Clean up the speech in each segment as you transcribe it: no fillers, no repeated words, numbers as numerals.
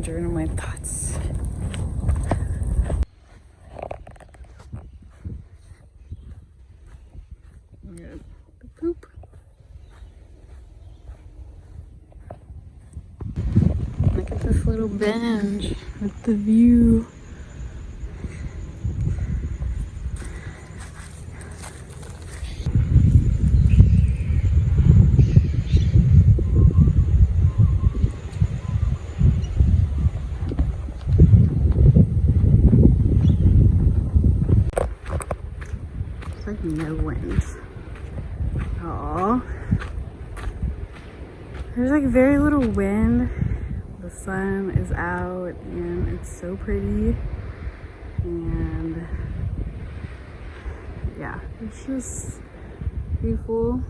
journal my thoughts. The poop. Look at this little bench with the view. It's like no winds. Oh, there's like very little wind. The sun is out and it's so pretty, and yeah, it's just beautiful.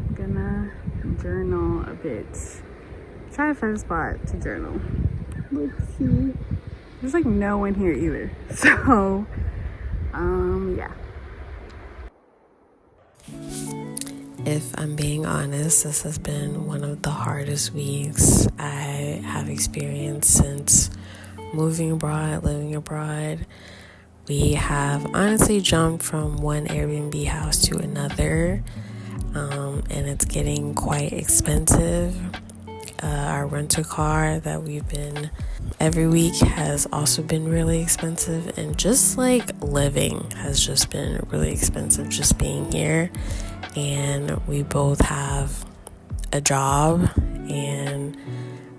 I'm gonna journal a bit. Try to find a spot to journal. Let's see. There's like no one here either, so yeah. If I'm being honest, this has been one of the hardest weeks I have experienced since moving abroad, living abroad. We have honestly jumped from one Airbnb house to another, and it's getting quite expensive. Our rental car that we've been every week has also been really expensive, and just like living has just been really expensive, just being here. And we both have a job, and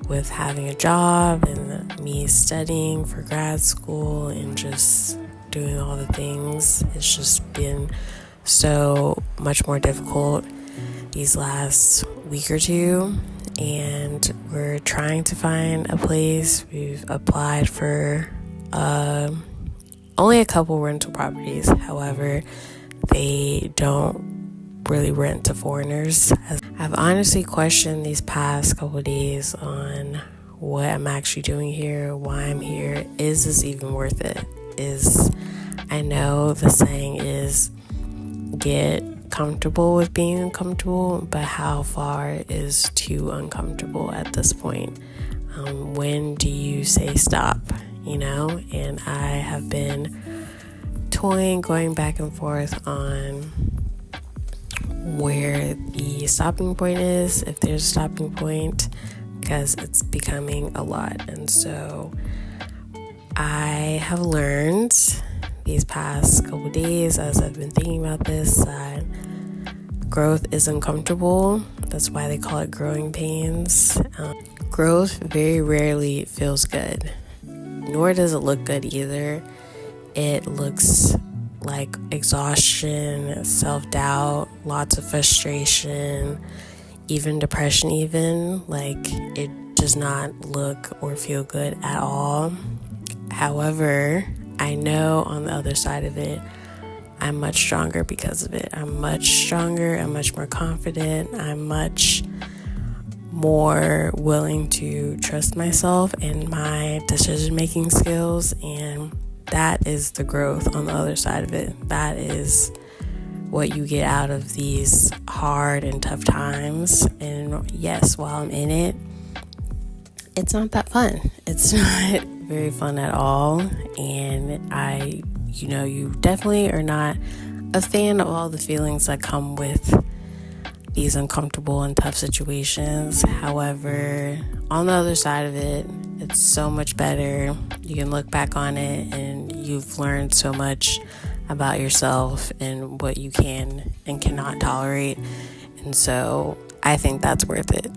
with having a job and me studying for grad school and just doing all the things, it's just been so much more difficult these last week or two. And we're trying to find a place. We've applied for only a couple rental properties. However, they don't really rent to foreigners. I've honestly questioned these past couple days on what I'm actually doing here, why I'm here. Is this even worth it? I know the saying is get comfortable with being uncomfortable, but how far is too uncomfortable at this point? When do you say stop? And I have been toying, going back and forth on where the stopping point is, if there's a stopping point, because it's becoming a lot. And so I have learned these past couple days, as I've been thinking about this, that growth is uncomfortable. That's why they call it growing pains. Growth very rarely feels good, nor does it look good either. It looks like exhaustion, self-doubt, lots of frustration, even depression even. Like, it does not look or feel good at all. However, I know on the other side of it, I'm much stronger because of it. I'm much stronger, I'm much more confident, I'm much more willing to trust myself and my decision-making skills, and that is the growth on the other side of it. That is what you get out of these hard and tough times. And yes, while I'm in it, it's not that fun. It's not very fun at all. And you definitely are not a fan of all the feelings that come with these uncomfortable and tough situations. However, on the other side of it, it's so much better. You can look back on it and you've learned so much about yourself and what you can and cannot tolerate. And so I think that's worth it.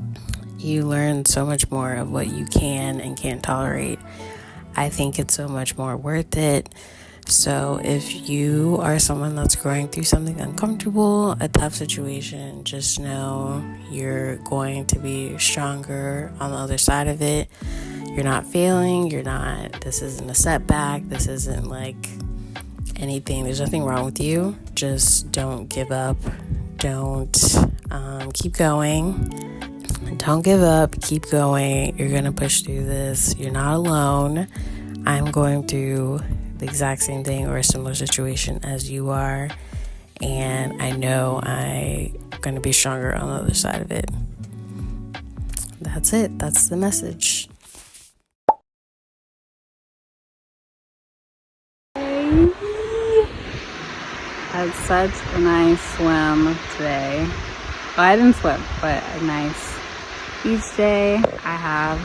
You learn so much more of what you can and can't tolerate. I think it's so much more worth it. So if you are someone that's going through something uncomfortable, a tough situation, just know you're going to be stronger on the other side of it. You're not failing. This isn't a setback. This isn't like anything. There's nothing wrong with you. Just don't give up. Don't keep going. Don't give up. Keep going. You're going to push through this. You're not alone. I'm going through the exact same thing or a similar situation as you are, and I know I'm going to be stronger on the other side of it. That's it. That's the message. Bye. Had such a nice swim today. Well, I didn't swim, but a nice beach day. I have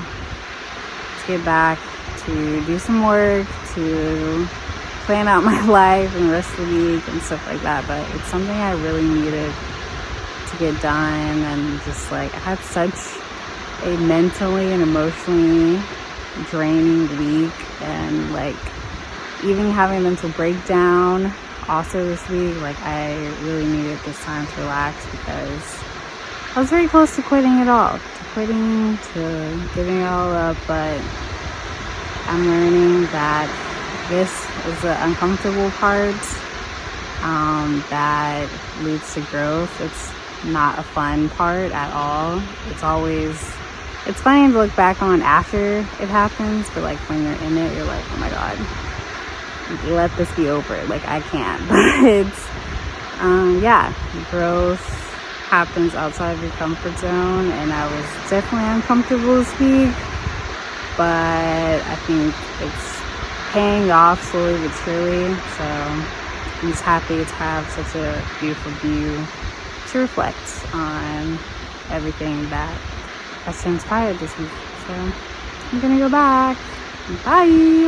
to get back to do some work, to plan out my life and the rest of the week and stuff like that. But it's something I really needed to get done. And just like, I had such a mentally and emotionally draining week, and like even having a mental breakdown also this week. Like, I really needed this time to relax because I was very close to quitting it all, to giving it all up. But I'm learning that this is the uncomfortable part that leads to growth. It's not a fun part at all. It's funny to look back on after it happens, but like when you're in it, you're like, oh my God, let this be over. Like, I can't. But yeah, growth happens outside of your comfort zone, and I was definitely uncomfortable this week, but I think it's paying off slowly but surely. So I'm just happy to have such a beautiful view to reflect on everything that has transpired this week. So I'm gonna go back. Bye.